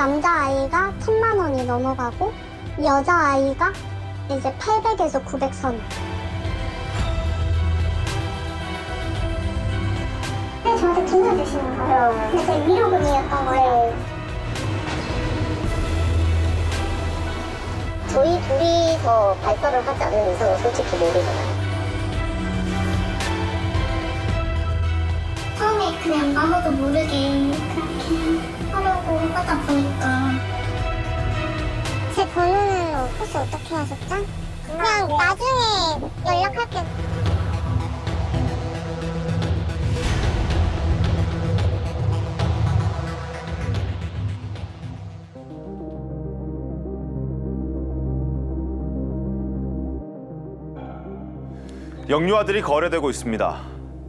남자아이가 1,000만 원이 넘어가고 여자아이가 이제 800에서 900선. 저한테 돈을 주시는 거예요. 근데 제 위로금이었던 거예요. 저희 둘이서 발설을 하지 않는 이상은 솔직히 모르잖아요. 처음에 그냥 아무도 모르게 그렇게 하려고 하다 보니까 제 번호는 혹시 어떻게 하셨죠? 그냥 나중에 연락할게요. 영유아들이 거래되고 있습니다.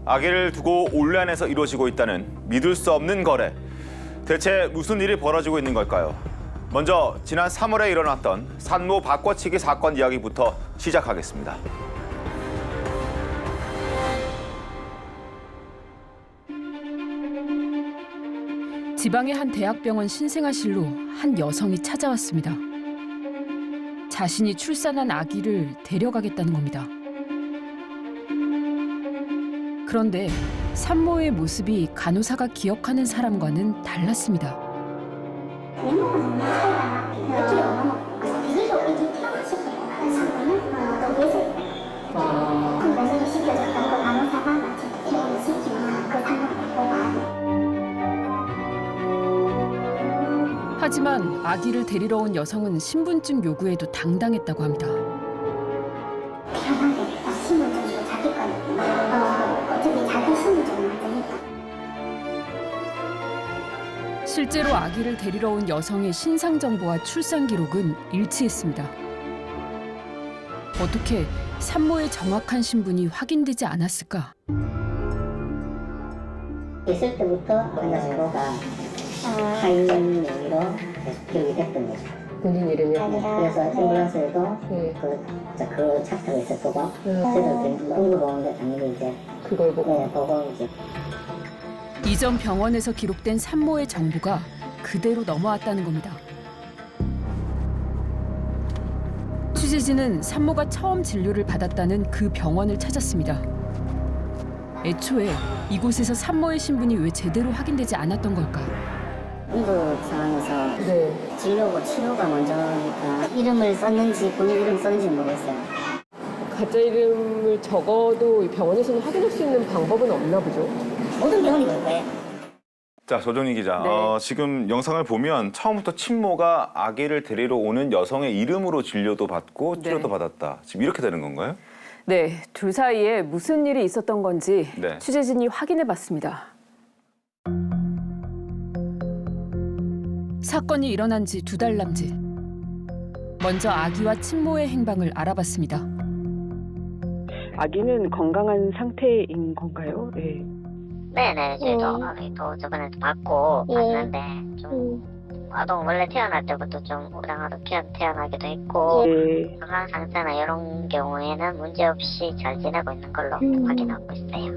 아기를 두고 온라인에서 이루어지고 있다는 믿을 수 없는 거래. 대체 무슨 일이 벌어지고 있는 걸까요? 먼저 지난 3월에 일어났던 산모 바꿔치기 사건 이야기부터 시작하겠습니다. 지방의 한 대학병원 신생아실로 한 여성이 찾아왔습니다. 자신이 출산한 아기를 데려가겠다는 겁니다. 그런데 산모의 모습이 간호사가 기억하는 사람과는 달랐습니다. 외모가 너무 차이가 어떻게 너무 비교적 이게 태어났을 때 산모는 너무 예술. 그 면접을 시켜줬던 그 간호사가 마치 이런 시키면 그 산모를 보고 하지만 아기를 데리러 온 여성은 신분증 요구에도 당당했다고 합니다. 편하게 신분증도 자기 거니까 어차피 자기 신분증은 안 되니까. 실제로 아기를 데리러 온 여성의 신상 정보와 출산 기록은 일치했습니다. 어떻게 산모의 정확한 신분이 확인되지 않았을까? 있을 때부터 뭔가 제로가 타인 명의로 계속 기록이 됐던 거죠. 본인 이름이요? 그래서 앰뷸런스에도 네. 그 차트가 있었고 그래서 응급 오는데 당연히 이제 그걸 보고. 보고 이제 이전 병원에서 기록된 산모의 정보가 그대로 넘어왔다는 겁니다. 취재진은 산모가 처음 진료를 받았다는 그 병원을 찾았습니다. 애초에 이곳에서 산모의 신분이 왜 제대로 확인되지 않았던 걸까? 응급 상황에서 네. 진료고 치료가 먼저니까 이름을 썼는지 본인 이름 썼는지 모르겠어요. 가짜 이름을 적어도 이 병원에서는 확인할 수 있는 방법은 없나 보죠? 모든 병원이 그럴 거예요. 자, 조정희 기자. 네. 지금 영상을 보면 처음부터 친모가 아기를 데리러 오는 여성의 이름으로 진료도 받고 치료도 받았다. 지금 이렇게 되는 건가요? 네, 둘 사이에 무슨 일이 있었던 건지 네. 취재진이 확인해봤습니다. 사건이 일어난 지 2달 남짓. 먼저 아기와 친모의 행방을 알아봤습니다. 아기는 건강한 상태인 건가요? 네. 네네, 저도 저번에도 받고 봤는데 좀 아동 원래 태어날 때부터 좀 우량아도 태어나기도 했고 네. 건강 상태나 이런 경우에는 문제 없이 잘 지내고 있는 걸로 확인하고 있어요.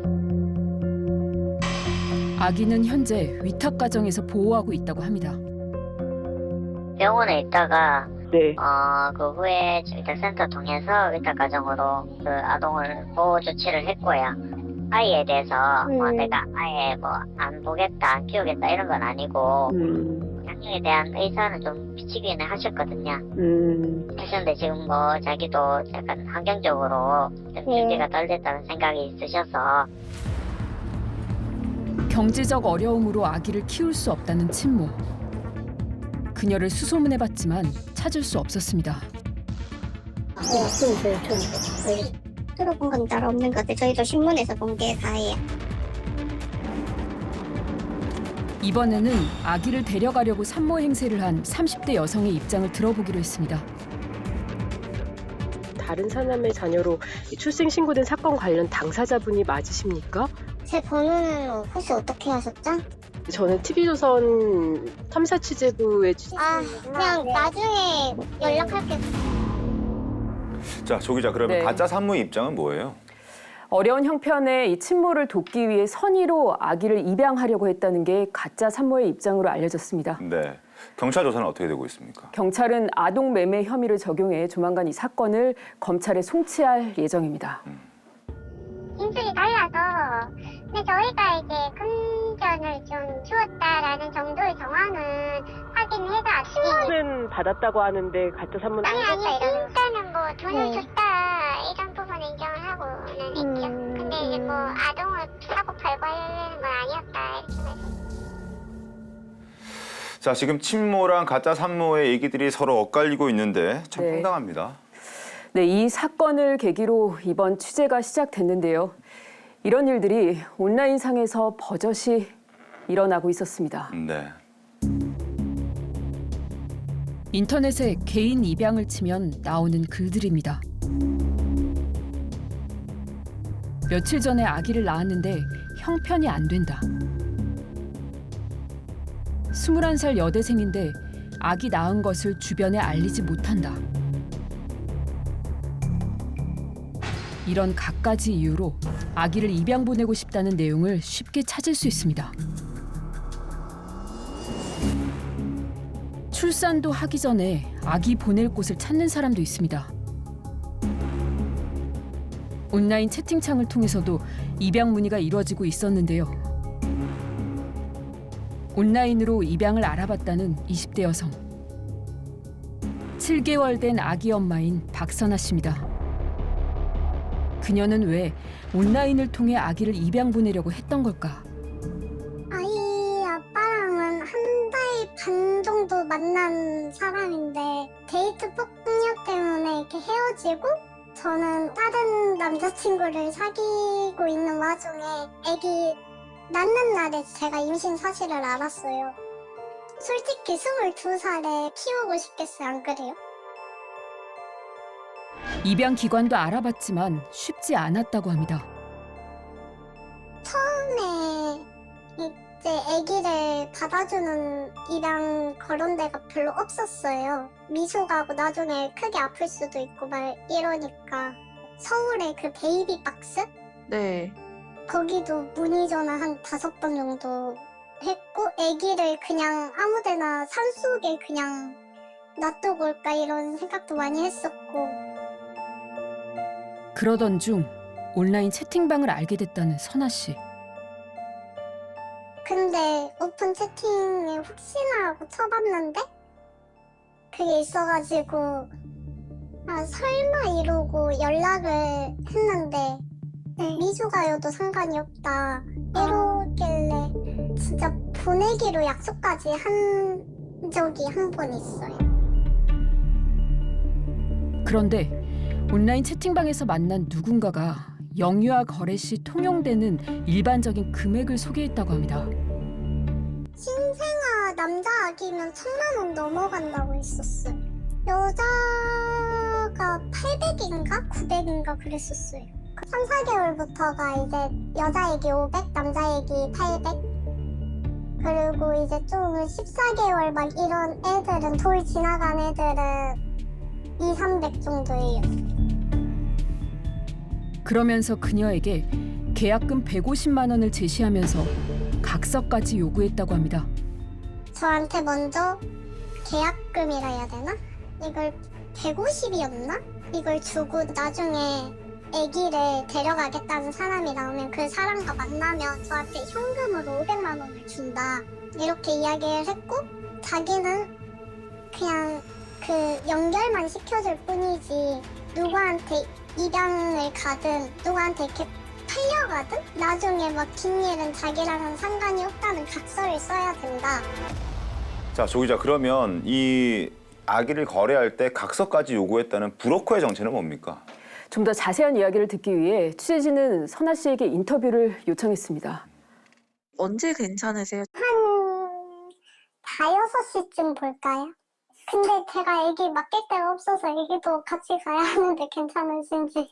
아기는 현재 위탁 가정에서 보호하고 있다고 합니다. 병원에 있다가 네. 그 후에 위탁센터 통해서 위탁가정으로 그 아동을 보호 조치를 했고요. 아이에 대해서 뭐 내가 아예 뭐 안 보겠다, 안 키우겠다 이런 건 아니고 양육에 대한 의사는 좀 비치기는 하셨거든요. 하셨는데 지금 뭐 자기도 약간 환경적으로 좀 준비가 덜 됐다는 생각이 있으셔서 경제적 어려움으로 아기를 키울 수 없다는 친모. 그녀를 수소문해봤지만 찾을 수 없었습니다. 들어본 건 따로 없는 것 같아요. 저희도 신문에서 본 게 다예요. 이번에는 아기를 데려가려고 산모 행세를 한 30대 여성의 입장을 들어보기로 했습니다. 다른 사람의 자녀로 출생 신고된 사건 관련 당사자분이 맞으십니까? 제 번호는 혹시 어떻게 하셨죠? 저는 TV조선 탐사 취재부의 그냥 나중에 연락할게요. 자, 조 기자, 그러면 네. 가짜 산모의 입장은 뭐예요? 어려운 형편에 이 친모를 돕기 위해 선의로 아기를 입양하려고 했다는 게 가짜 산모의 입장으로 알려졌습니다. 네. 경찰 조사는 어떻게 되고 있습니까? 경찰은 아동 매매 혐의를 적용해 조만간 이 사건을 검찰에 송치할 예정입니다. 진술이 달라서 근데 저희가 이제 금전을 좀 주었다라는 정도의 정황은 확인해가 는 받았다고 하는데 가짜 산모는 아니 진짜는 뭐 돈을 줬다 이런 부분은 인정을 하고는 있죠. 근데 이제 뭐 아동을 사고 팔고 하려는 건 아니었다 이렇게 말씀. 자, 지금 친모랑 가짜 산모의 얘기들이 서로 엇갈리고 있는데 참 네. 황당합니다. 네, 이 사건을 계기로 이번 취재가 시작됐는데요. 이런 일들이 온라인상에서 버젓이 일어나고 있었습니다. 네. 인터넷에 개인 입양을 치면 나오는 글들입니다. 며칠 전에 아기를 낳았는데 형편이 안 된다. 21살 여대생인데 아기 낳은 것을 주변에 알리지 못한다. 이런 갖가지 이유로 아기를 입양 보내고 싶다는 내용을 쉽게 찾을 수 있습니다. 출산도 하기 전에 아기 보낼 곳을 찾는 사람도 있습니다. 온라인 채팅창을 통해서도 입양 문의가 이루어지고 있었는데요. 온라인으로 입양을 알아봤다는 20대 여성. 7개월 된 아기 엄마인 박선아 씨입니다. 그녀는 왜 온라인을 통해 아기를 입양 보내려고 했던 걸까? 아이 아빠랑은 한 달 반 정도 만난 사람인데 데이트 폭력 때문에 이렇게 헤어지고 저는 다른 남자친구를 사귀고 있는 와중에 아기 낳는 날에 제가 임신 사실을 알았어요. 솔직히 22살에 키우고 싶겠어요, 안 그래요? 입양 기관도 알아봤지만 쉽지 않았다고 합니다. 처음에 이제 아기를 받아주는 입양 그런 데가 별로 없었어요. 미소 가고 나중에 크게 아플 수도 있고 막 이러니까 서울에 그 베이비 박스? 네. 거기도 문의 전화 한 5번 정도 했고 아기를 그냥 아무데나 산속에 그냥 놔두고 올까 이런 생각도 많이 했었고 그러던 중 온라인 채팅방을 알게 됐다는 선아 씨. 근데 오픈 채팅에 혹시나 하고 쳐봤는데 그게 있어가지고 아 설마 이러고 연락을 했는데 미소가요도 상관이 없다 이러길래 진짜 보내기로 약속까지 한 적이 한 번 있어요. 그런데 온라인 채팅방에서 만난 누군가가 영유아 거래 시 통용되는 일반적인 금액을 소개했다고 합니다. 신생아 남자 아기면 1000만 원 넘어간다고 했었어요. 여자가 800인가 900인가 그랬었어요. 3, 4개월부터가 이제 여자 애기 500, 남자 애기 800 그리고 이제 좀 14개월 막 이런 애들은 돌 지나간 애들은 2, 300 정도예요. 그러면서 그녀에게 계약금 150만 원을 제시하면서 각서까지 요구했다고 합니다. 저한테 먼저 계약금이라 해야 되나? 이걸 150이었나? 이걸 주고 나중에 아기를 데려가겠다는 사람이 나오면 그 사람과 만나면 저한테 현금으로 500만 원을 준다 이렇게 이야기를 했고 자기는 그냥 그 연결만 시켜줄 뿐이지 누구한테 입양을 가든 누구한테 이렇게 팔려가든 나중에 막 뒷일은 자기랑은 상관이 없다는 각서를 써야 된다. 자, 조 기자, 그러면 이 아기를 거래할 때 각서까지 요구했다는 브로커의 정체는 뭡니까? 좀 더 자세한 이야기를 듣기 위해 취재진은 선아 씨에게 인터뷰를 요청했습니다. 언제 괜찮으세요? 한 5-6시쯤 볼까요? 근데 제가 애기 맡길 데가 없어서 애기도 같이 가야 하는데 괜찮으신지.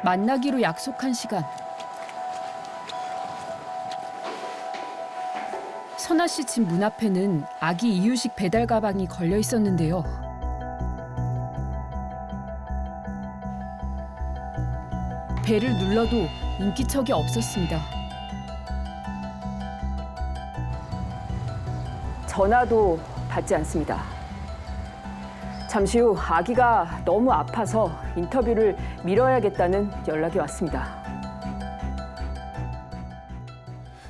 만나기로 약속한 시간. 선아 씨 집 문 앞에는 아기 이유식 배달 가방이 걸려 있었는데요. 배를 눌러도 인기척이 없었습니다. 전화도 받지 않습니다. 잠시 후 아기가 너무 아파서 인터뷰를 미뤄야겠다는 연락이 왔습니다.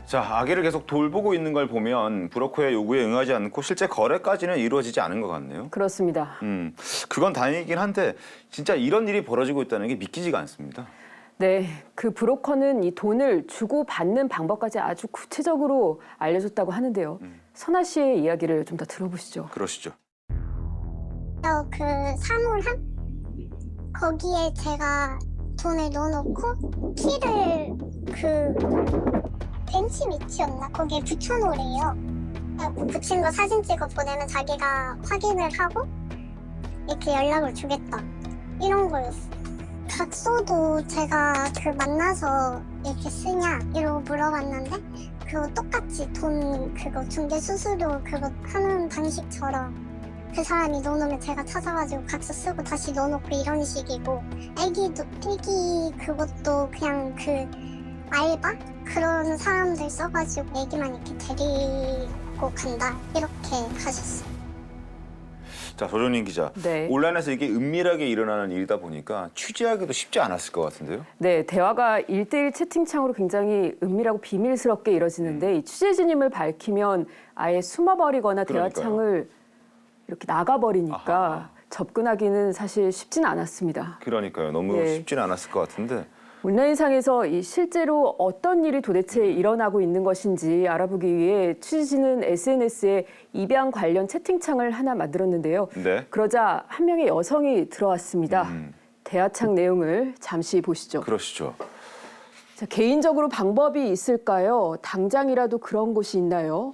자, 아기를 계속 돌보고 있는 걸 보면 브로커의 요구에 응하지 않고 실제 거래까지는 이루어지지 않은 것 같네요. 그렇습니다. 그건 다행이긴 한데 진짜 이런 일이 벌어지고 있다는 게 믿기지가 않습니다. 네, 그 브로커는 이 돈을 주고 받는 방법까지 아주 구체적으로 알려줬다고 하는데요. 선아 씨의 이야기를 좀 더 들어보시죠. 그러시죠. 그 사물함? 거기에 제가 돈을 넣어놓고 키를 그 벤치 밑이었나? 거기에 붙여놓으래요. 붙인 거 사진 찍어 보내면 자기가 확인을 하고 이렇게 연락을 주겠다. 이런 거였어. 각서도 제가 그 만나서 이렇게 쓰냐? 이러고 물어봤는데 그거 똑같이 돈 그거 중개 수수료 그거 하는 방식처럼 그 사람이 넣어놓으면 제가 찾아가지고 각서 쓰고 다시 넣어놓고 이런 식이고 애기 그것도 그냥 그 알바? 그런 사람들 써가지고 애기만 이렇게 데리고 간다 이렇게 가셨어요. 자, 조정민 기자. 네. 온라인에서 이게 은밀하게 일어나는 일이다 보니까 취재하기도 쉽지 않았을 것 같은데요. 네, 대화가 1대1 채팅창으로 굉장히 은밀하고 비밀스럽게 이뤄지는데 이 취재진임을 밝히면 아예 숨어버리거나 그러니까요. 대화창을 이렇게 나가버리니까 아하. 접근하기는 사실 쉽지는 않았습니다. 그러니까요. 너무 네. 쉽지는 않았을 것 같은데. 온라인상에서 이 실제로 어떤 일이 도대체 일어나고 있는 것인지 알아보기 위해 취재진은 SNS에 입양 관련 채팅창을 하나 만들었는데요. 네. 그러자 한 명의 여성이 들어왔습니다. 대화창 내용을 잠시 보시죠. 그러시죠. 자, 개인적으로 방법이 있을까요? 당장이라도 그런 곳이 있나요?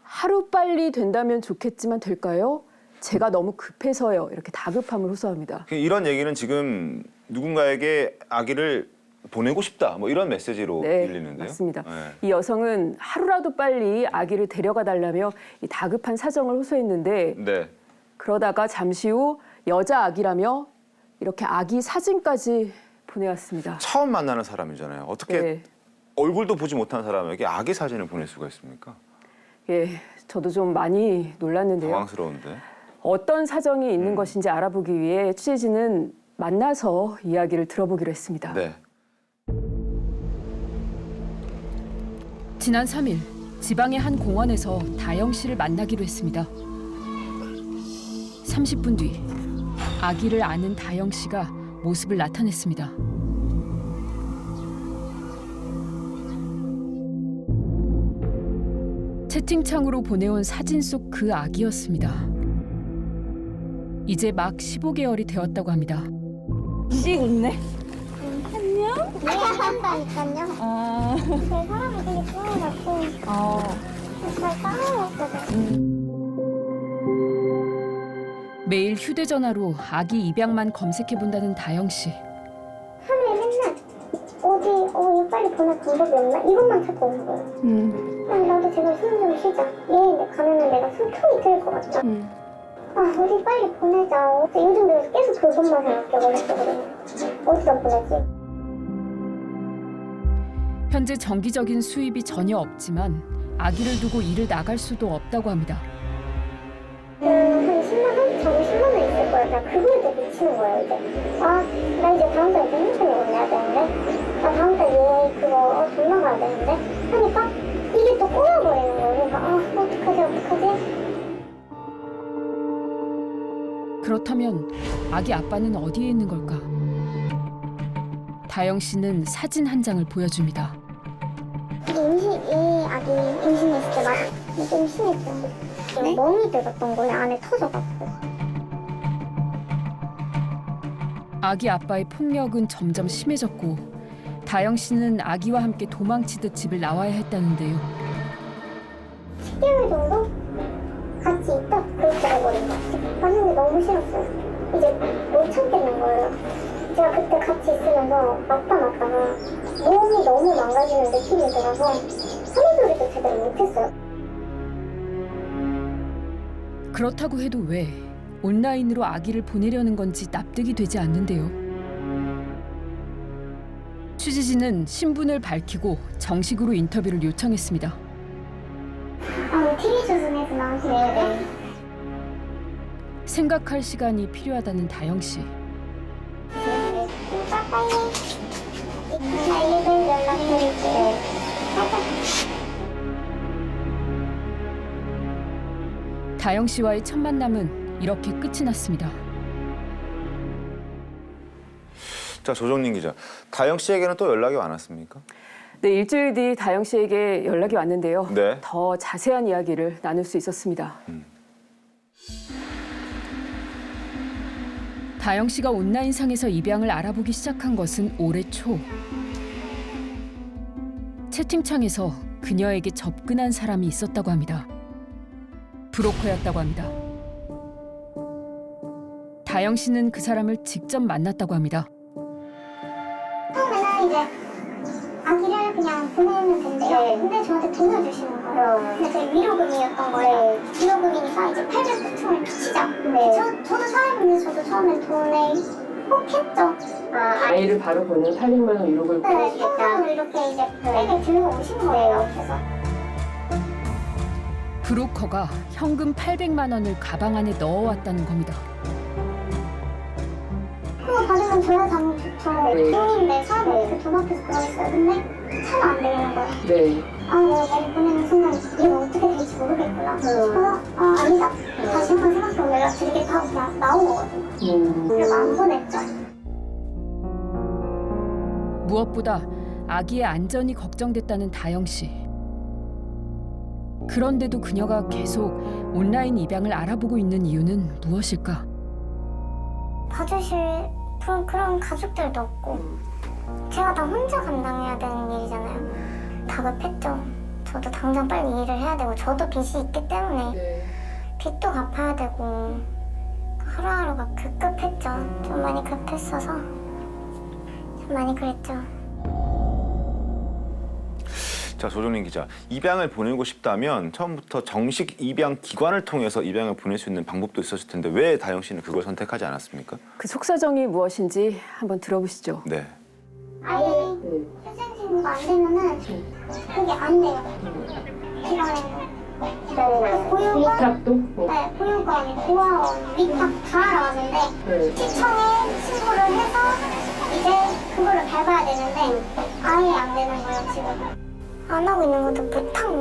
하루빨리 된다면 좋겠지만 될까요? 제가 너무 급해서요. 이렇게 다급함을 호소합니다. 이런 얘기는 지금 누군가에게 아기를 보내고 싶다. 뭐 이런 메시지로 네, 들리는데요. 맞습니다. 네. 이 여성은 하루라도 빨리 아기를 데려가 달라며 이 다급한 사정을 호소했는데 네. 그러다가 잠시 후 여자 아기라며 이렇게 아기 사진까지 보내왔습니다. 처음 만나는 사람이잖아요. 어떻게 네. 얼굴도 보지 못한 사람에게 아기 사진을 보낼 수가 있습니까? 예, 저도 좀 많이 놀랐는데요. 당황스러운데. 어떤 사정이 있는 것인지 알아보기 위해 취재진은 만나서 이야기를 들어보기로 했습니다. 네. 지난 3일 지방의 한 공원에서 다영 씨를 만나기로 했습니다. 30분 뒤 아기를 안은 다영 씨가 모습을 나타냈습니다. 채팅창으로 보내온 사진 속 그 아기였습니다. 이제 막 15개월이 되었다고 합니다. 내가 한다니까요. 제 사람이 되게 좋아갖고 잘 따라왔거든. 매일 휴대전화로 아기 입양만 검색해본다는 다영 씨. 하루에 맨날 이거 빨리 보낼 방법이 없나? 이것만 찾고 오는 거예요. 아니 나도 제발 숨 좀 쉬자. 얘 가면은 내가 숨통이 트일 것 같다. 어디 빨리 보내자. 요즘 들어서 계속 그것만 생각해 머릿속으로. 어디다 보내지? 현재 정기적인 수입이 전혀 없지만 아기를 두고 일을 나갈 수도 없다고 합니다. 한 10만 원? 저기 10만 원 있을 거야. 나 그거에 더 미치는 거야 이제. 나 이제 다음 달에 핸드폰을 내야 되는데 다음 달에 얘 그거 돈 나가야 되는데 하니까 이게 또 꼬여버리는 거야. 그러니까 어떡하지? 그렇다면 아기 아빠는 어디에 있는 걸까? 다영 씨는 사진 한 장을 보여줍니다. 얘 아기 임신했을 때 맞아. 좀 심했죠. 네? 멍이 들었던 거에 안에 터져갖고. 아기 아빠의 폭력은 점점 심해졌고 다영 씨는 아기와 함께 도망치듯 집을 나와야 했다는데요. 10개월 정도 같이 있다 그렇게 돼버린 것 같아요. 하는 게 너무 싫었어요. 이제 못 참겠는 거예요. 제가 그때 같이 있으면서 맞다가 몸이 너무 망가지는 느낌이 들어서 소리도 제대로 못했어요. 그렇다고 해도 왜 온라인으로 아기를 보내려는 건지 납득이 되지 않는데요. 취재진은 신분을 밝히고 정식으로 인터뷰를 요청했습니다. TV 조선에서 나오시는데 생각할 시간이 필요하다는 다영 씨. 내일 연락드릴게요. 다영 씨와의 첫 만남은 이렇게 끝이 났습니다. 자, 조정린 기자. 다영 씨에게는 또 연락이 왔습니까? 네, 일주일 뒤 다영 씨에게 연락이 왔는데요. 네. 더 자세한 이야기를 나눌 수 있었습니다. 다영 씨가 온라인상에서 입양을 알아보기 시작한 것은 올해 초. 채팅창에서 그녀에게 접근한 사람이 있었다고 합니다. 브로커였다고 합니다. 다영 씨는 그 사람을 직접 만났다고 합니다. 처음에는 이제 아기를 그냥 보내면 된대요. 근데 저한테 돈을 주시는 거예요. 근데 그게 위로금이었던 거예요. 위로금이니까 이제 800불을 비치자. 저는 사람인데 저도 처음엔 돈을 꼭 했죠. 아이를 바로 보는 800만 원 위로를 네, 현금으로 이렇게 이제 백에 들고 오신 거예요. 그래서 브로커가 현금 800만 원을 가방 안에 넣어왔다는 겁니다. 그거 받으면 줘야 당연히 좋죠. 돈인데 사람이 이렇게 돈 앞에서 그러겠어요. 근데 참 안 되는 거예요. 네. 내가 많이 보내는 순간 이거 어떻게 될지 모르겠구나. 그래서 아니다. 다시 한번 생각해보고 연락드리겠다 하고 그냥 나온 거거든요. 그래서 안 보냈죠. 무엇보다 아기의 안전이 걱정됐다는 다영 씨. 그런데도 그녀가 계속 온라인 입양을 알아보고 있는 이유는 무엇일까? 봐주실 그런 가족들도 없고 제가 다 혼자 감당해야 되는 일이잖아요. 다급했죠. 저도 당장 빨리 일을 해야 되고 저도 빚이 있기 때문에 빚도 갚아야 되고 하루하루가 급했죠. 좀 많이 급했어서 좀 많이 그랬죠. 자, 조정린 기자. 입양을 보내고 싶다면 처음부터 정식 입양 기관을 통해서 입양을 보낼 수 있는 방법도 있었을 텐데 왜 다영 씨는 그걸 선택하지 않았습니까? 그 속사정이 무엇인지 한번 들어보시죠. 네. 아예 출생신고가 안 되면은 그게 안 돼요. 기관에는. 보육원, 위탁도? 네, 보육원, 보아원, 위탁 다 알아봤는데 시청에 신고를 해서 이제 그거를 밟아야 되는데 아예 안 되는 거예요, 지금. 안 하고 있는 것도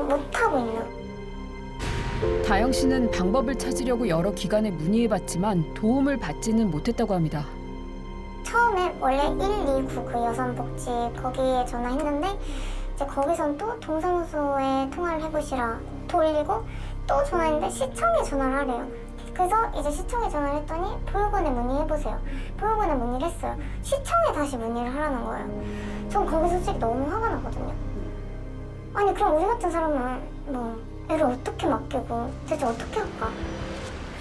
못하고 있는. 다영 씨는 방법을 찾으려고 여러 기관에 문의해봤지만 도움을 받지는 못했다고 합니다. 처음에 원래 129 그 여성복지 거기에 전화했는데 이제 거기선 또 동사무소에 통화를 해보시라 돌리고 또 전화했는데 시청에 전화를 하래요. 그래서 이제 시청에 전화를 했더니 보육원에 문의해보세요. 보육원에 문의를 했어요. 시청에 다시 문의를 하라는 거예요. 전 거기 솔직히 너무 화가 나거든요. 아니 그럼 우리 같은 사람은 뭐 애를 어떻게 맡기고 대체 어떻게 할까?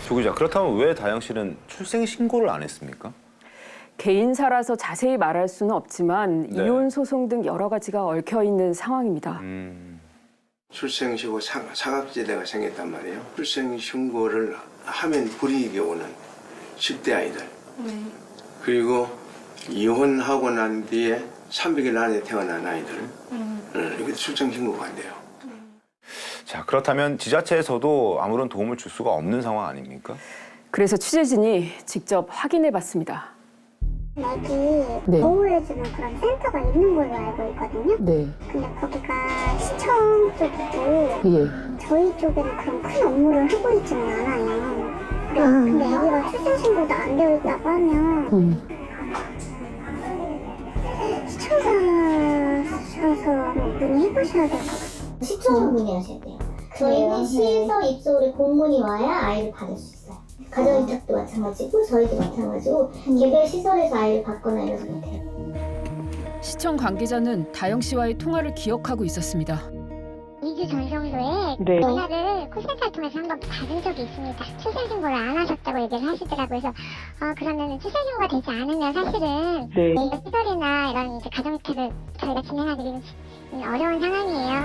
조 기자, 그렇다면 왜 다영 씨는 출생 신고를 안 했습니까? 개인사라서 자세히 말할 수는 없지만 네. 이혼 소송 등 여러 가지가 얽혀 있는 상황입니다. 출생신고 사각지대가 생겼단 말이에요. 출생신고를 하면 불이익이 오는 10대 아이들. 그리고 이혼하고 난 뒤에 300일 안에 태어난 아이들. 이게 출생신고가 안 돼요. 자, 그렇다면 지자체에서도 아무런 도움을 줄 수가 없는 상황 아닙니까? 그래서 취재진이 직접 확인해봤습니다. 애기 네. 보호해주는 그런 센터가 있는 걸로 알고 있거든요. 네. 근데 거기가 시청 쪽이고 예. 저희 쪽에는 그런 큰 업무를 하고 있지는 않아요. 근데 애기가 출생신고도 안 되어 있다고 하면 시청사셔서 문의해보셔야 될 것 같아요. 시청으로 문의하셔야 돼요. 저희는 시에서 입소를 공문이 와야 아이를 받을 수 있어요. 가정위탁도 마찬가지고 저희도 마찬가지고 개별 시설에서 아이를 받거나 이러지 못해요. 시청 관계자는 다영 씨와의 통화를 기억하고 있었습니다. 2주 전 정도에 네. 전화를 콜센터를 통해서 한 번 받은 적이 있습니다. 출생신고를 안 하셨다고 얘기를 하시더라고요. 그래서 그러면 출생신고가 되지 않으면 사실은 네. 시설이나 이런 이제 가정위탁을 저희가 진행하기는 어려운 상황이에요.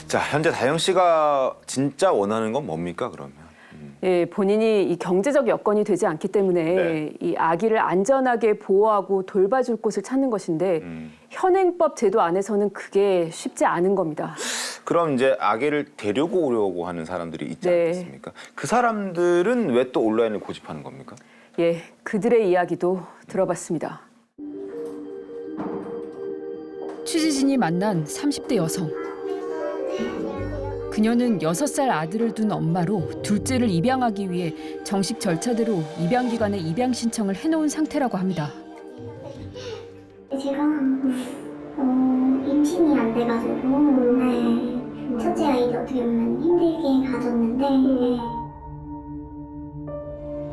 자, 현재 다영 씨가 진짜 원하는 건 뭡니까, 그러면? 예, 본인이 이 경제적 여건이 되지 않기 때문에 네. 이 아기를 안전하게 보호하고 돌봐줄 곳을 찾는 것인데 현행법 제도 안에서는 그게 쉽지 않은 겁니다. 그럼 이제 아기를 데리고 오려고 하는 사람들이 있지 네. 않겠습니까? 그 사람들은 왜 또 온라인을 고집하는 겁니까? 예, 그들의 이야기도 들어봤습니다. 취재진이 만난 30대 여성. 그녀는 6살 아들을 둔 엄마로 둘째를 입양하기 위해 정식 절차대로 입양기관에 입양 신청을 해놓은 상태라고 합니다. 제가 임신이 안 돼가지고 네, 첫째 아이를 어떻게 보면 힘들게 가졌는데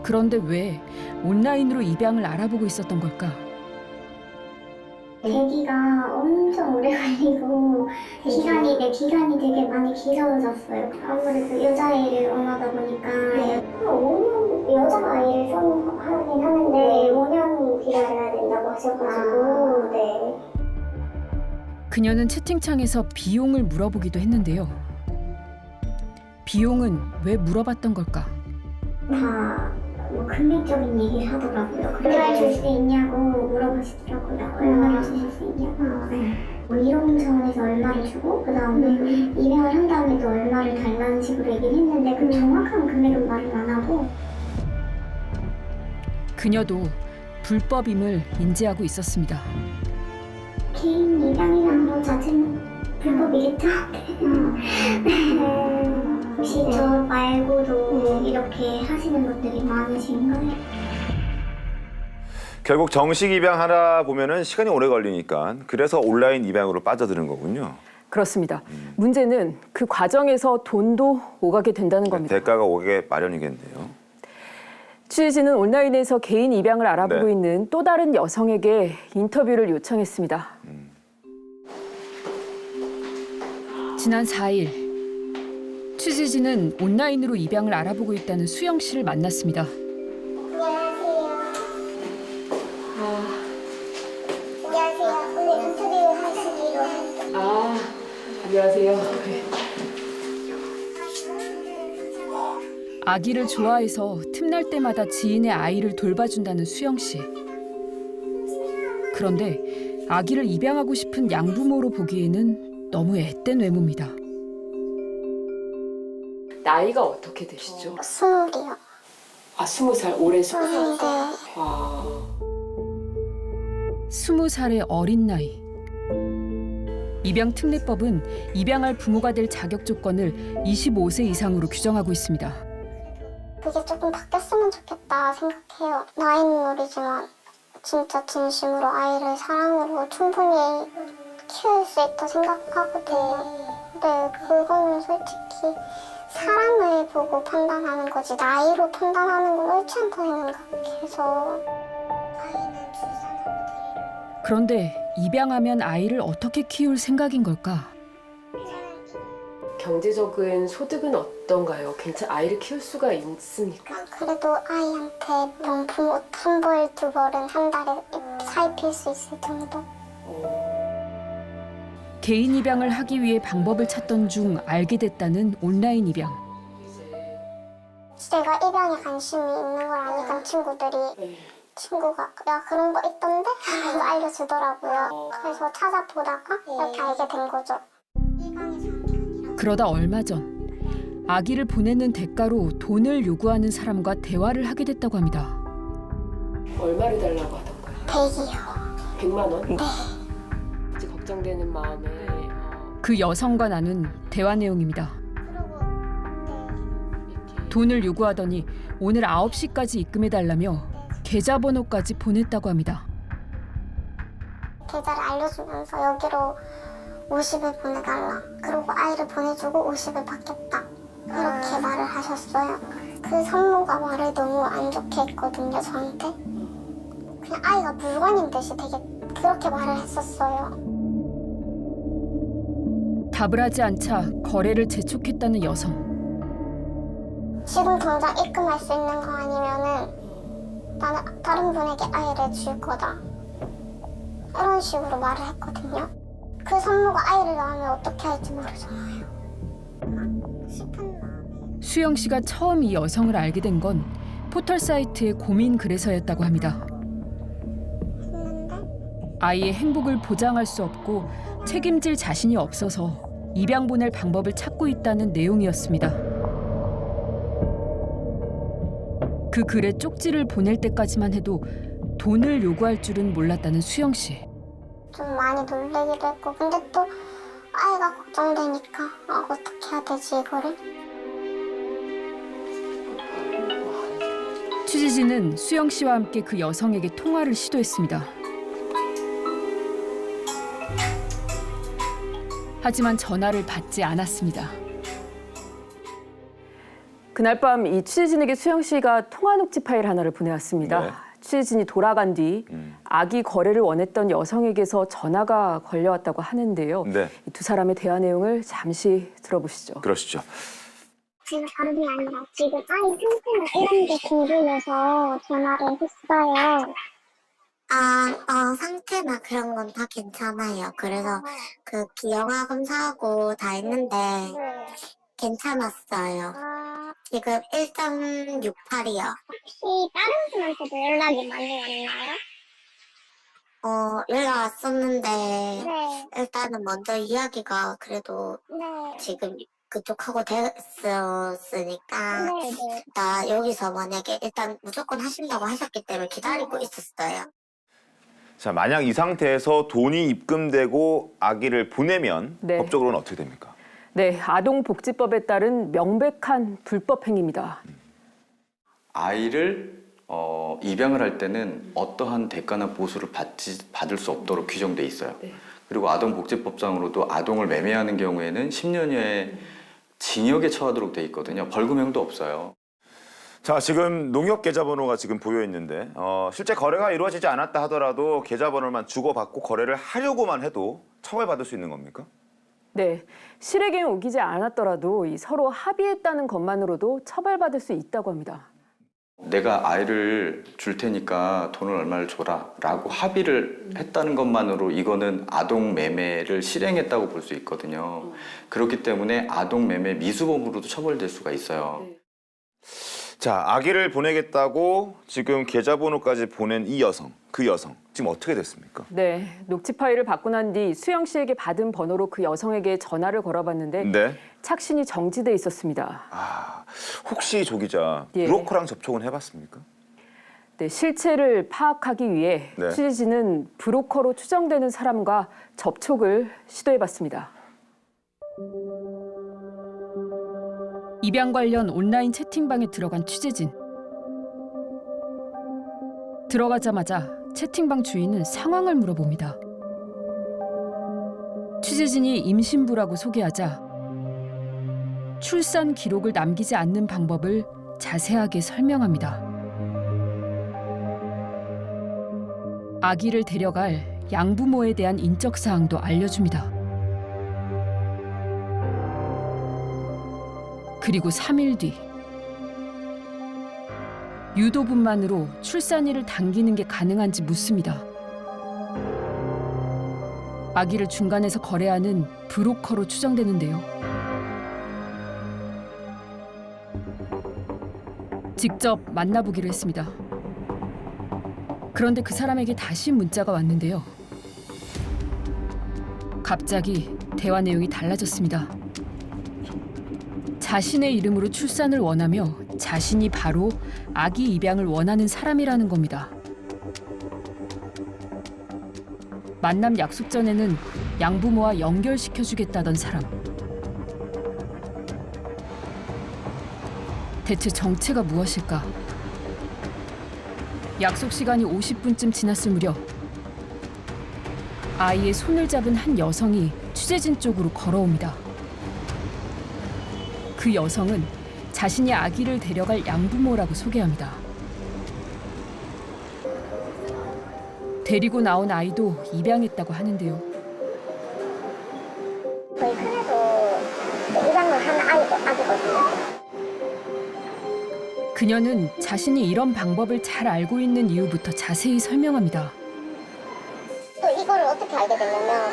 그런데 왜 온라인으로 입양을 알아보고 있었던 걸까? 대기가 엄청 오래 걸리고 기간이 되게 많이 길어졌어요. 아무래도 여자아이를 원하다 보니까 5년 여자아이를 선호하긴 하는데 5년 기다려야 된다고 하셔가지고 네. 그녀는 채팅창에서 비용을 물어보기도 했는데요. 비용은 왜 물어봤던 걸까? 다 뭐 금액적인 얘기를 하더라고요. 얼마를 줄 수 있냐고 물어보시더라고요. 얼마를 주실 수 있냐고. 뭐 이런 차원에서 얼마를 주고 그 다음에 입양을 한 다음에도 얼마를 달라는 식으로 얘기를 했는데 그 정확한 금액은 말을 안 하고 그녀도 불법임을 인지하고 있었습니다. 개인 입양이라는 것 자체는 불법이겠죠? 혹시 저 말고도 이렇게 하시는 분들이 많으신가요? 결국 정식 입양하다 보면은 시간이 오래 걸리니까 그래서 온라인 입양으로 빠져드는 거군요. 그렇습니다. 문제는 그 과정에서 돈도 오가게 된다는 겁니다. 대가가 오게 마련이겠네요. 취재진은 온라인에서 개인 입양을 알아보고 네. 있는 또 다른 여성에게 인터뷰를 요청했습니다. 지난 4일 취재진은 온라인으로 입양을 알아보고 있다는 수영 씨를 만났습니다. 안녕하세요. 오늘 인터뷰 하시기로 했어요. 안녕하세요. 아기를 좋아해서 틈날 때마다 지인의 아이를 돌봐준다는 수영 씨. 그런데 아기를 입양하고 싶은 양부모로 보기에는 너무 앳된 외모입니다. 나이가 어떻게 되시죠? 20이요. 20살, 올해 20살. 네. 와. 20살의 어린 나이. 입양특례법은 입양할 부모가 될 자격 조건을 25세 이상으로 규정하고 있습니다. 그게 조금 바뀌었으면 좋겠다 생각해요. 나이는 어리지만 진짜 진심으로 아이를 사랑으로 충분히 키울 수 있다 생각하거든요. 근데 그거는 솔직히 사람을 보고 판단하는 거지 나이로 판단하는 건 옳지 않다는 생각해서 그런데 입양하면 아이를 어떻게 키울 생각인 걸까? 경제적인 소득은 어떤가요? 아이를 키울 수가 있습니까? 그래도 아이한테 명품 옷 한 벌, 두 벌은 한 달에 사입힐 수 있을 정도? 개인 입양을 하기 위해 방법을 찾던 중 알게 됐다는 온라인 입양. 제가 입양에 관심이 있는 걸 아니까 친구가 야 그런 거 있던데? 하면서 알려주더라고요. 그래서 찾아보다가 이렇게 알게 된 거죠. 그러다 얼마 전 아기를 보내는 대가로 돈을 요구하는 사람과 대화를 하게 됐다고 합니다. 얼마를 달라고 하던가요? 100이요. 100만 원? 네. 이제 걱정되는 마음에 그 여성과 나눈 대화 내용입니다. 돈을 요구하더니 오늘 9시까지 입금해달라며 계좌번호까지 보냈다고 합니다. 계좌를 알려주면서 여기로 50을 보내달라. 그리고 아이를 보내주고 50을 받겠다. 그렇게 말을 하셨어요. 그 산모가 말을 너무 안 좋게 했거든요, 저한테. 그냥 아이가 물건인 듯이 되게 그렇게 말을 했었어요. 답을 하지 않자 거래를 재촉했다는 여성. 지금 당장 입금할 수 있는 거 아니면은 나는 다른 분에게 아이를 줄 거다. 이런 식으로 말을 했거든요. 그 산모가 아이를 낳으면 어떻게 할지 모르잖아요. 수영 씨가 처음 이 여성을 알게 된 건 포털 사이트의 고민 글에서였다고 합니다. 아이의 행복을 보장할 수 없고 책임질 자신이 없어서 입양 보낼 방법을 찾고 있다는 내용이었습니다. 그 글에 쪽지를 보낼 때까지만 해도 돈을 요구할 줄은 몰랐다는 수영 씨. 좀 많이 놀래기도 했고 근데 또 아이가 걱정되니까 어떻게 해야 되지 이거를? 취재진은 수영 씨와 함께 그 여성에게 통화를 시도했습니다. 하지만 전화를 받지 않았습니다. 그날 밤 이 취재진에게 수영 씨가 통화 녹취 파일 하나를 보내왔습니다. 네. 취재진이 돌아간 뒤 아기 거래를 원했던 여성에게서 전화가 걸려왔다고 하는데요. 네. 이 두 사람의 대화 내용을 잠시 들어보시죠. 그러시죠. 제가 다른 게 아니라 지금 아이 상태나 이런 게 궁금해서 전화를 했어요. 상태나 그런 건 다 괜찮아요. 그래서 그 영화 검사하고 다 했는데 괜찮았어요. 지금 1.68이요. 혹시 다른 분한테도 연락이 많이 왔나요? 연락 왔었는데 네. 일단은 먼저 이야기가 그래도 네. 지금 그쪽하고 됐었으니까 네. 나 여기서 만약에 일단 무조건 하신다고 하셨기 때문에 기다리고 있었어요. 자, 만약 이 상태에서 돈이 입금되고 아기를 보내면 네. 법적으로는 어떻게 됩니까? 네, 아동복지법에 따른 명백한 불법 행위입니다. 아이를 입양을 할 때는 어떠한 대가나 보수를 받을 수 없도록 규정돼 있어요. 네. 그리고 아동복지법상으로도 아동을 매매하는 경우에는 10년여의 징역에 처하도록 돼 있거든요. 벌금형도 없어요. 자, 지금 농협 계좌번호가 지금 보여 있는데 실제 거래가 이루어지지 않았다 하더라도 계좌번호만 주고받고 거래를 하려고만 해도 처벌받을 수 있는 겁니까? 네, 실행에 옮기지 않았더라도 이 서로 합의했다는 것만으로도 처벌받을 수 있다고 합니다. 내가 아이를 줄 테니까 돈을 얼마를 줘라 라고 합의를 했다는 것만으로 이거는 아동 매매를 실행했다고 볼 수 있거든요. 그렇기 때문에 아동 매매 미수범으로도 처벌될 수가 있어요. 자, 아기를 보내겠다고 지금 계좌번호까지 보낸 이 여성, 그 여성 지금 어떻게 됐습니까? 네, 녹취 파일을 받고 난 뒤 수영 씨에게 받은 번호로 그 여성에게 전화를 걸어봤는데 네. 착신이 정지돼 있었습니다. 혹시 조 기자 예. 브로커랑 접촉은 해봤습니까? 네, 실체를 파악하기 위해 네. 취재진은 브로커로 추정되는 사람과 접촉을 시도해봤습니다. 입양 관련 온라인 채팅방에 들어간 취재진. 들어가자마자 채팅방 주인은 상황을 물어봅니다. 취재진이 임신부라고 소개하자 출산 기록을 남기지 않는 방법을 자세하게 설명합니다. 아기를 데려갈 양부모에 대한 인적 사항도 알려줍니다. 그리고 3일 뒤 유도분만으로 출산일을 당기는 게 가능한지 묻습니다. 아기를 중간에서 거래하는 브로커로 추정되는데요. 직접 만나보기로 했습니다. 그런데 그 사람에게 다시 문자가 왔는데요. 갑자기 대화 내용이 달라졌습니다. 자신의 이름으로 출산을 원하며 자신이 바로 아기 입양을 원하는 사람이라는 겁니다. 만남 약속 전에는 양부모와 연결시켜주겠다던 사람. 대체 정체가 무엇일까? 약속 시간이 50분쯤 지났을 무렵 아이의 손을 잡은 한 여성이 취재진 쪽으로 걸어옵니다. 그 여성은 자신이 아기를 데려갈 양부모라고 소개합니다. 데리고 나온 아이도 입양했다고 하는데요. 저희 큰애도 입양을 한 아기거든요. 그녀는 자신이 이런 방법을 잘 알고 있는 이유부터 자세히 설명합니다. 또 이거를 어떻게 알게 됐냐면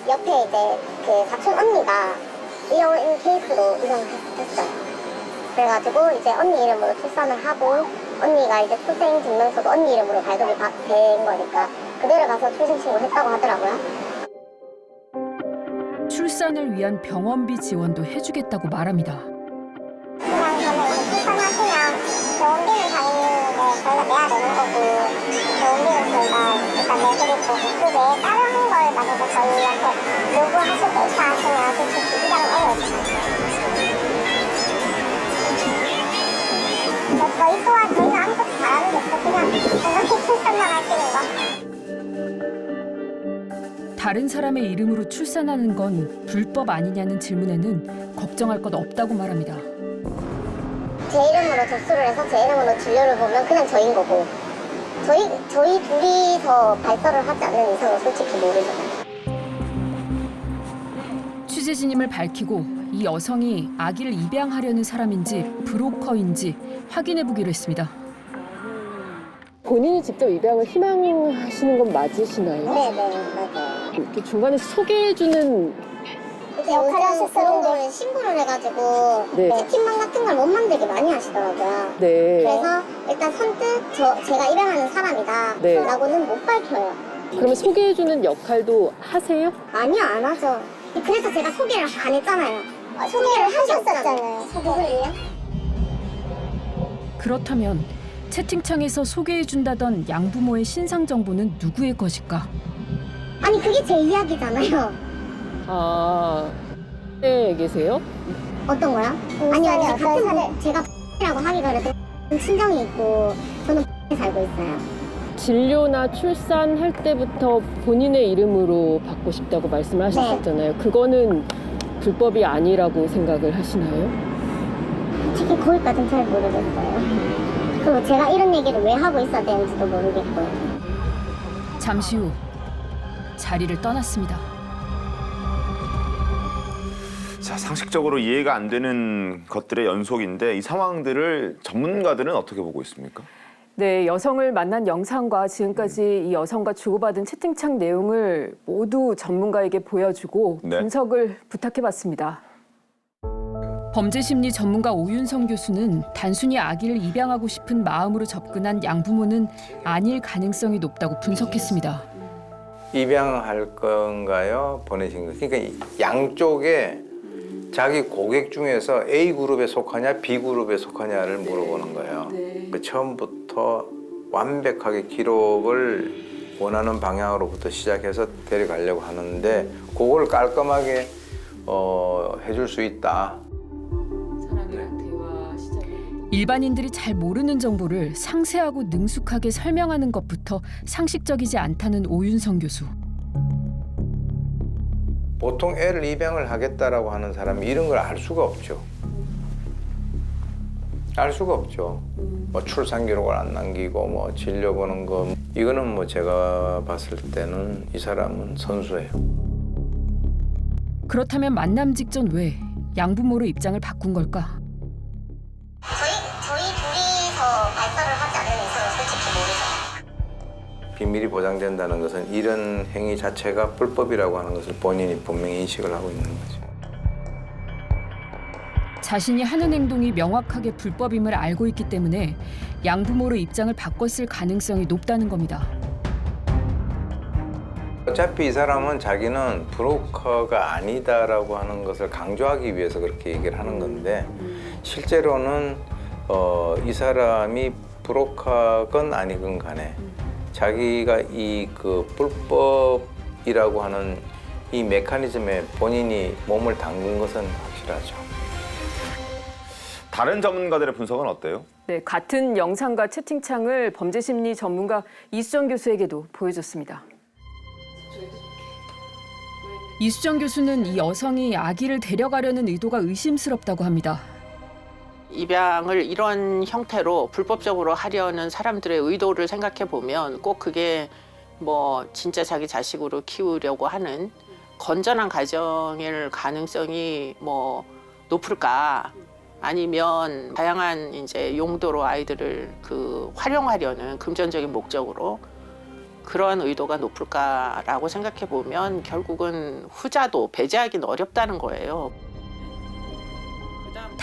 옆에 이제 그 사촌 언니가 이런 케이스로 입양을 했어요. 그래가지고 이제 언니 이름으로 출산을 하고 언니가 이제 출생증명서도 언니 이름으로 발급이 된 거니까 그대로 가서 출생신고를 했다고 하더라고요. 출산을 위한 병원비 지원도 해주겠다고 말합니다. 그냥 저는 이제 출산하시면 병원비는 당연히 저희가 내야 되는 거고 병원비는 저희가 일단 내드리고 그 외에 다른 걸 만약에 저희한테 요구하실 때 입사하시면 솔직히 입장은 어려워지잖아요. 저희 또한 저희는 아무것도 잘하는 게 없어. 그냥 건강히 출산만 하시는 거. 다른 사람의 이름으로 출산하는 건 불법 아니냐는 질문에는 걱정할 것 없다고 말합니다. 제 이름으로 접수를 해서 제 이름으로 진료를 보면 그냥 저인 거고 저희 둘이서 발설을 하지 않는 이상은 솔직히 모르죠. 취재진임을 밝히고 이 여성이 아기를 입양하려는 사람인지 브로커인지 확인해보기로 했습니다. 본인이 직접 입양을 희망하시는 건 맞으시나요? 네네 맞아요. 이렇게 중간에 소개해주는 이제 요즘 그런 걸 신고를 해가지고 네. 팀망 같은 걸 못 만들게 많이 하시더라고요. 네. 그래서 일단 선뜻 제가 입양하는 사람이다 네. 라고는 못 밝혀요. 그러면 소개해주는 역할도 하세요? 아니요 안 하죠. 그래서 제가 소개를 안 했잖아요. 소개를 하셨었잖아요. 누굴요? 그렇다면 채팅창에서 소개해준다던 양부모의 신상 정보는 누구의 것일까? 아니 그게 제 이야기잖아요. 아, 네 계세요? 어떤 거요? 아니요 같은 제가 라고 하기가 그래도 친정이 있고 저는 살고 있어요. 진료나 출산할 때부터 본인의 이름으로 받고 싶다고 말씀을 하셨었잖아요. 그거는 불법이 아니라고 생각을 하시나요? 솔직히 거기까지는 잘 모르겠어요. 그리고 제가 이런 얘기를 왜 하고 있어야 되는지도 모르겠고요. 잠시 후 자리를 떠났습니다. 자, 상식적으로 이해가 안 되는 것들의 연속인데 이 상황들을 전문가들은 어떻게 보고 있습니까? 네, 여성을 만난 영상과 지금까지 이 여성과 주고받은 채팅창 내용을 모두 전문가에게 보여주고 네. 분석을 부탁해봤습니다. 범죄심리 전문가 오윤성 교수는 단순히 아기를 입양하고 싶은 마음으로 접근한 양부모는 아닐 가능성이 높다고 분석했습니다. 입양할 건가요? 보내신 거. 그러니까 양쪽에 자기 고객 중에서 A그룹에 속하냐 B그룹에 속하냐를 물어보는 거예요. 그 처음부터 완벽하게 기록을 원하는 방향으로부터 시작해서 데려가려고 하는데 그걸 깔끔하게 해줄 수 있다. 일반인들이 잘 모르는 정보를 상세하고 능숙하게 설명하는 것부터 상식적이지 않다는 오윤성 교수. 보통 애를 입양을 하겠다라고 하는 사람이 이런 걸 알 수가 없죠. 알 수가 없죠. 뭐 출산 기록을 안 남기고 뭐 진료 보는 거 이거는 뭐 제가 봤을 때는 이 사람은 선수예요. 그렇다면 만남 직전 왜 양부모로 입장을 바꾼 걸까? 저희 둘이서 발설을 하지 않는 이상은 솔직히 모르죠. 비밀이 보장된다는 것은 이런 행위 자체가 불법이라고 하는 것을 본인이 분명히 인식을 하고 있는 거죠. 자신이 하는 행동이 명확하게 불법임을 알고 있기 때문에 양부모로 입장을 바꿨을 가능성이 높다는 겁니다. 어차피 이 사람은 자기는 브로커가 아니다라고 하는 것을 강조하기 위해서 그렇게 얘기를 하는 건데 실제로는 이 사람이 브로커건 아니건 간에 자기가 이 그 불법이라고 하는 이 메커니즘에 본인이 몸을 담근 것은 확실하죠. 다른 전문가들의 분석은 어때요? 네, 같은 영상과 채팅창을 범죄심리 전문가 이수정 교수에게도 보여줬습니다. 이수정 교수는 이 여성이 아기를 데려가려는 의도가 의심스럽다고 합니다. 입양을 이런 형태로 불법적으로 하려는 사람들의 의도를 생각해 보면 꼭 그게 뭐 진짜 자기 자식으로 키우려고 하는 건전한 가정일 가능성이 뭐 높을까? 아니면 다양한 이제 용도로 아이들을 활용하려는 금전적인 목적으로 그런 의도가 높을까라고 생각해 보면 결국은 후자도 배제하기는 어렵다는 거예요.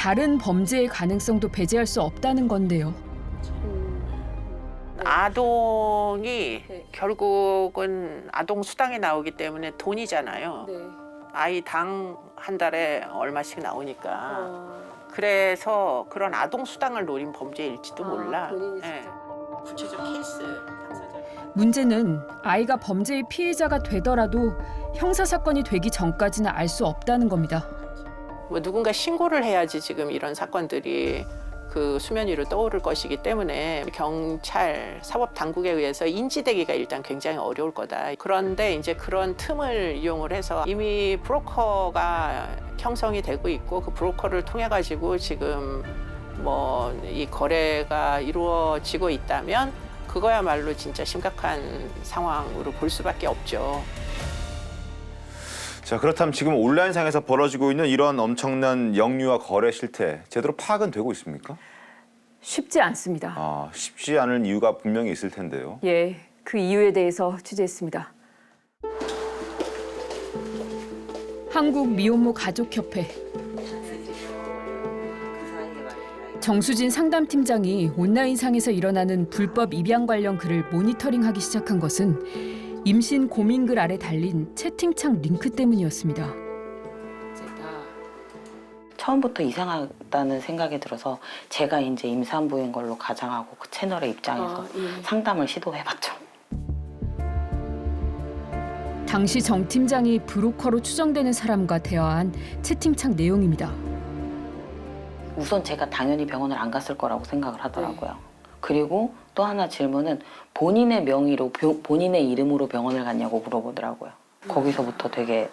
다른 범죄의 가능성도 배제할 수 없다는 건데요. 아동이 결국은 아동 수당이 나오기 때문에 돈이잖아요. 아이 당 한 달에 얼마씩 나오니까. 그래서 그런 아동 수당을 노린 범죄일지도 몰라. 네. 구체적 케이스. 문제는 아이가 범죄의 피해자가 되더라도 형사사건이 되기 전까지는 알 수 없다는 겁니다. 뭐 누군가 신고를 해야지 지금 이런 사건들이 그 수면 위로 떠오를 것이기 때문에 경찰, 사법당국에 의해서 인지되기가 일단 굉장히 어려울 거다. 그런데 이제 그런 틈을 이용을 해서 이미 브로커가 형성이 되고 있고 그 브로커를 통해 가지고 지금 뭐 이 거래가 이루어지고 있다면 그거야말로 진짜 심각한 상황으로 볼 수밖에 없죠. 자, 그렇다면 지금 온라인상에서 벌어지고 있는 이런 엄청난 영유아 거래 실태 제대로 파악은 되고 있습니까? 쉽지 않습니다. 쉽지 않은 이유가 분명히 있을 텐데요. 예, 그 이유에 대해서 취재했습니다. 한국 미혼모 가족협회 정수진 상담팀장이 온라인상에서 일어나는 불법 입양 관련 글을 모니터링하기 시작한 것은 임신 고민글 아래 달린 채팅창 링크 때문이었습니다. 처음부터 이상하다는 생각이 들어서 제가 이제 임산부인 걸로 가정하고 그 채널에 입장해서 상담을 시도해봤죠. 당시 정 팀장이 브로커로 추정되는 사람과 대화한 채팅창 내용입니다. 우선 제가 당연히 병원을 안 갔을 거라고 생각을 하더라고요. 그리고 또 하나 질문은 본인의 명의로, 본인의 이름으로 병원을 갔냐고 물어보더라고요. 거기서부터 되게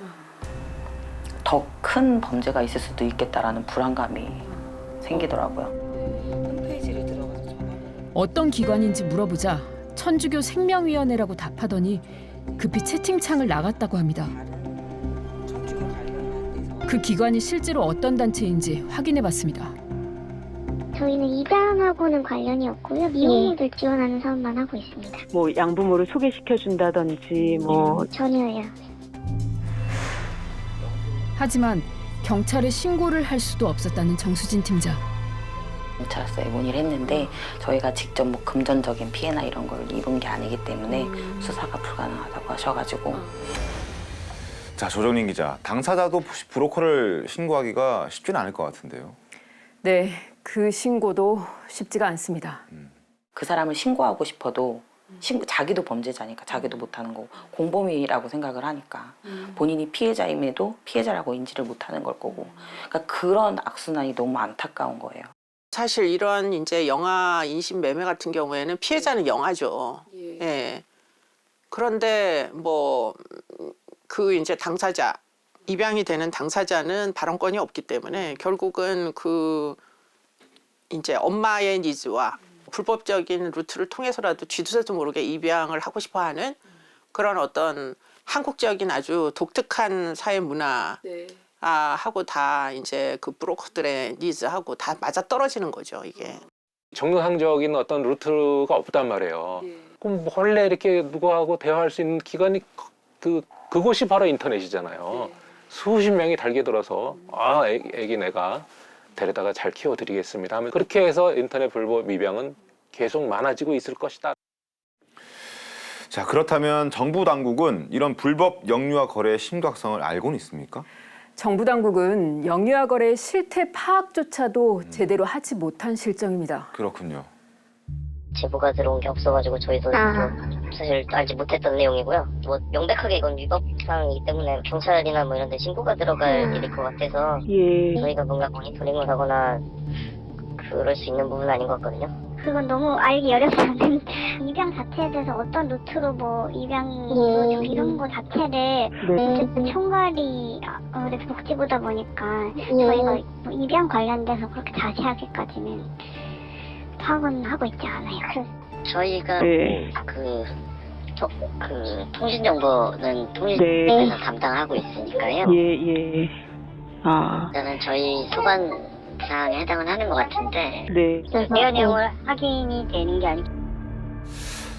더 큰 범죄가 있을 수도 있겠다라는 불안감이 생기더라고요. 홈페이지를 들어가서 어떤 기관인지 물어보자 천주교 생명위원회라고 답하더니 급히 채팅창을 나갔다고 합니다. 그 기관이 실제로 어떤 단체인지 확인해봤습니다. 저희는 입양하고는 관련이 없고요. 미혼모들 지원하는 사업만 하고 있습니다. 뭐 양부모를 소개시켜준다든지 뭐 전혀요. 하지만 경찰에 신고를 할 수도 없었다는 정수진 팀장. 경찰서에 문의를 했는데 저희가 직접 뭐 금전적인 피해나 이런 걸 입은 게 아니기 때문에 수사가 불가능하다고 하셔가지고. 자, 조정린 기자, 당사자도 브로커를 신고하기가 쉽지는 않을 것 같은데요. 네, 그 신고도 쉽지가 않습니다. 그 사람을 신고하고 싶어도 자기도 범죄자니까 자기도 못하는 거고 공범이라고 생각을 하니까 본인이 피해자임에도 피해자라고 인지를 못하는 걸 거고 그러니까 그런 악순환이 너무 안타까운 거예요. 사실 이런 이제 영아 인신 매매 같은 경우에는 피해자는 영아죠. 예. 그런데 뭐 그 이제 당사자 입양이 되는 당사자는 발언권이 없기 때문에 결국은 그 이제 엄마의 니즈와 불법적인 루트를 통해서라도 쥐두새도 모르게 입양을 하고 싶어하는 그런 어떤 한국적인 아주 독특한 사회 문화 하고 다 이제 그 브로커들의 니즈하고 다 맞아 떨어지는 거죠, 이게. 정상적인 어떤 루트가 없단 말이에요. 그럼 원래 이렇게 누구하고 대화할 수 있는 기관이 그곳이 바로 인터넷이잖아요. 수십 명이 달겨들어서 애기 내가 데려다가 잘 키워드리겠습니다 하면 그렇게 해서 인터넷 불법 입양은 계속 많아지고 있을 것이다. 자, 그렇다면 정부 당국은 이런 불법 영유아 거래의 심각성을 알고는 있습니까? 정부 당국은 영유아 거래의 실태 파악조차도 제대로 하지 못한 실정입니다. 그렇군요. 제보가 들어온 게 없어가지고 저희도 사실 알지 못했던 내용이고요. 뭐 명백하게 이건 위법 사항이기 때문에 경찰이나 뭐 이런 데 신고가 들어갈 일일 것 같아서 저희가 뭔가 모니터링을 하거나 그럴 수 있는 부분은 아닌 것 같거든요. 그건 너무 알기 어렵다는 입양 자체에 대해서 어떤 루트로 뭐 입양이 이런 거 자체를 어쨌든 총괄이 아무래도 복지부다 보니까 저희가 뭐 입양 관련돼서 그렇게 자세하게까지는 파악은 하고 있지 않아요. 저희가 그 통신정보는 통신부에서 담당하고 있으니까요. 일단은 저희 소관 사항에 해당은 하는 것 같은데 내용 내용을 확인이 되는 게 아니고.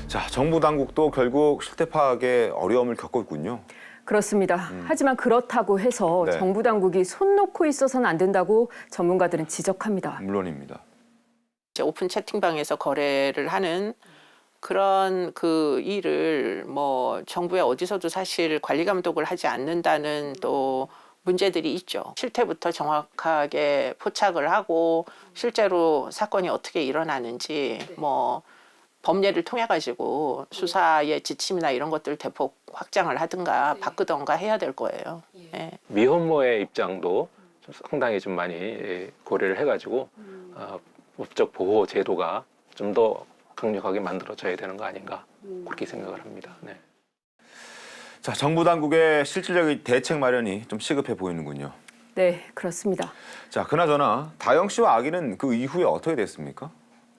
자, 정부 당국도 결국 실태 파악에 어려움을 겪고 있군요. 그렇습니다. 하지만 그렇다고 해서 네. 정부 당국이 손 놓고 있어서는 안 된다고 전문가들은 지적합니다. 물론입니다. 이제 오픈 채팅방에서 거래를 하는 그런 그 일을 뭐 정부의 어디서도 사실 관리 감독을 하지 않는다는 또 문제들이 있죠. 실태부터 정확하게 포착을 하고 실제로 사건이 어떻게 일어나는지 뭐 법례를 통해 가지고 수사의 지침이나 이런 것들을 대폭 확장을 하든가 바꾸던가 해야 될 거예요. 예. 미혼모의 입장도 좀 상당히 좀 많이 고려를 해가지고 법적 보호 제도가 좀 더 강력하게 만들어져야 되는 거 아닌가 그렇게 생각을 합니다. 네. 자, 정부 당국의 실질적인 대책 마련이 좀 시급해 보이는군요. 네, 그렇습니다. 자, 그나저나 다영 씨와 아기는 그 이후에 어떻게 됐습니까?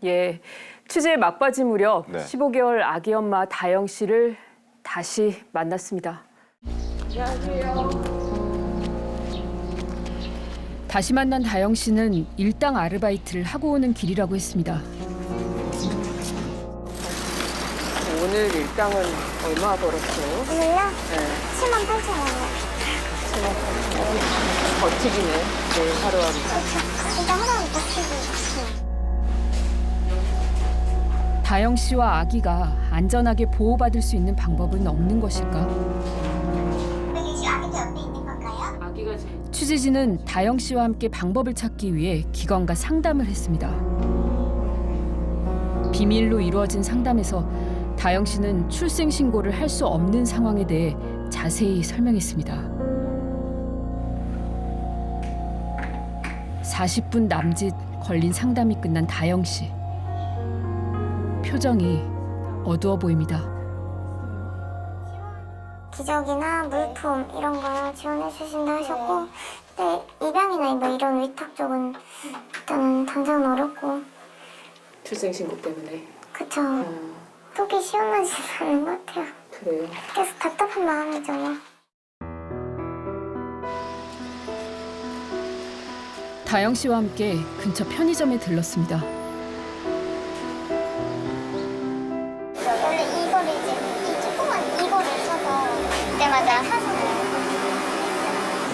예, 취재 막바지 무렵 네. 15개월 아기 엄마 다영 씨를 다시 만났습니다. 다시 만난 다영 씨는 일당 아르바이트를 하고 오는 길이라고 했습니다. 오늘 일당은 얼마 벌었어요? 오늘요? 네. 78,000원이요. 78,000원. 버티기네, 매일 하루하루. 진짜 하루하루 버티기. 다영 씨와 아기가 안전하게 보호받을 수 있는 방법은 없는 것일까? 여기 지금 아기도 옆에 있는 건가요? 아기가 지금 취재진은 다영 씨와 함께 방법을 찾기 위해 기관과 상담을 했습니다. 비밀로 이루어진 상담에서 다영 씨는 출생 신고를 할 수 없는 상황에 대해 자세히 설명했습니다. 40분 남짓 걸린 상담이 끝난 다영 씨. 표정이 어두워 보입니다. 기저귀나 물품 이런 거 지원해 주신다 하셨고, 근데 입양이나 뭐 이런 위탁 쪽은 일단은 당장은 어렵고. 출생 신고 때문에. 그쵸. 속이 시원하지 않은 것 같아요. 그래요. 그래서 답답한 마음이죠. 뭐. 다영 씨와 함께 근처 편의점에 들렀습니다. 원래 이거를 이제 이 조그만 이거를 사서 그때마다 사서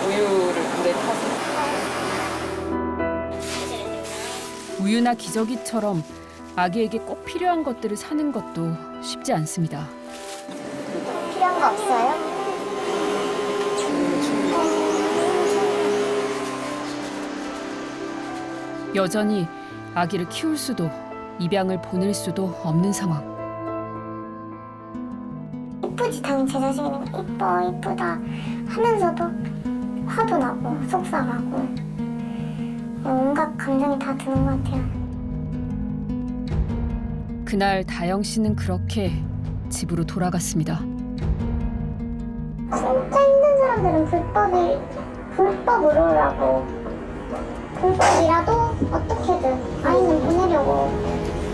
우유를 물에 타서. 우유나 기저귀처럼 아기에게 꼭 필요한 것들을 사는 것도 쉽지 않습니다. 필요한 거 없어요? 여전히 아기를 키울 수도 입양을 보낼 수도 없는 상황. 이쁘지 당연히 제 자식이니까 이뻐 이쁘다 하면서도 화도 나고 속상하고 온갖 감정이 다 드는 것 같아요. 그날 다영 씨는 그렇게 집으로 돌아갔습니다. 진짜 힘든 사람들은 불법으로라고 불법이라도 어떻게든 아이는 보내려고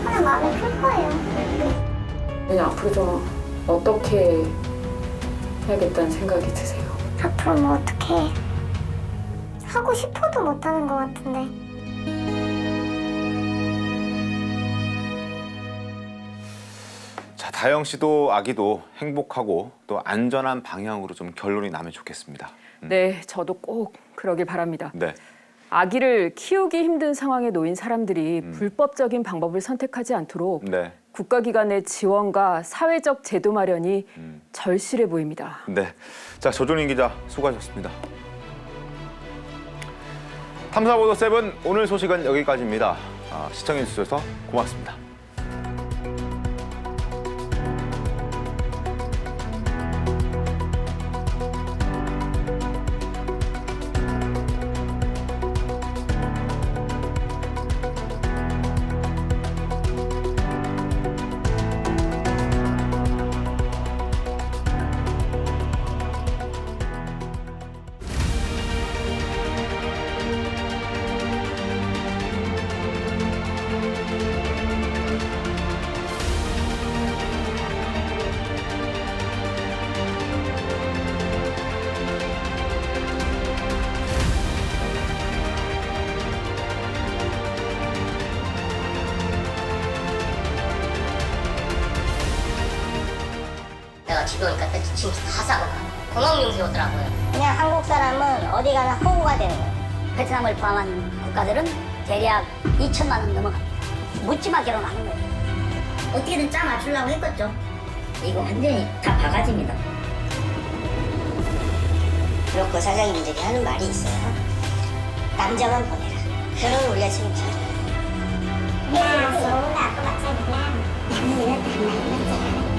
하는 마음이 클 거예요. 그냥 앞으로 좀 어떻게 해야겠다는 생각이 드세요? 앞으로 뭐 어떻게 하고 싶어도 못하는 것 같은데. 자, 다영 씨도 아기도 행복하고 또 안전한 방향으로 좀 결론이 나면 좋겠습니다. 네, 저도 꼭 그러길 바랍니다. 네. 아기를 키우기 힘든 상황에 놓인 사람들이 불법적인 방법을 선택하지 않도록 네. 국가기관의 지원과 사회적 제도 마련이 절실해 보입니다. 네. 자, 조준인 기자 수고하셨습니다. 탐사보도 7 오늘 소식은 여기까지입니다. 시청해 주셔서 고맙습니다. 내가 집에 오니까 친구 다 싸고 공항명세 오더라고요. 그냥 한국 사람은 어디 가나 허구가 되는 거예요. 베트남을 포함한 국가들은 대략 2천만 원 넘어갑니다. 묻지마 결혼하는 거예요. 어떻게든 짜 맞추려고 했겠죠. 이거 완전히 다 바가지입니다. 그리고 그 사장님들이 하는 말이 있어요. 남자만 보내라. 그럼 우리가 책임져야 야, 좋은가 아빠 마찬가지야. 남은 이렇다 말이야.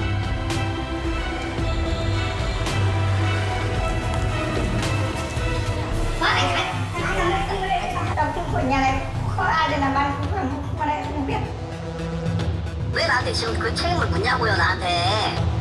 왜 나한테 지금 그 책임을 묻냐고요, 나한테.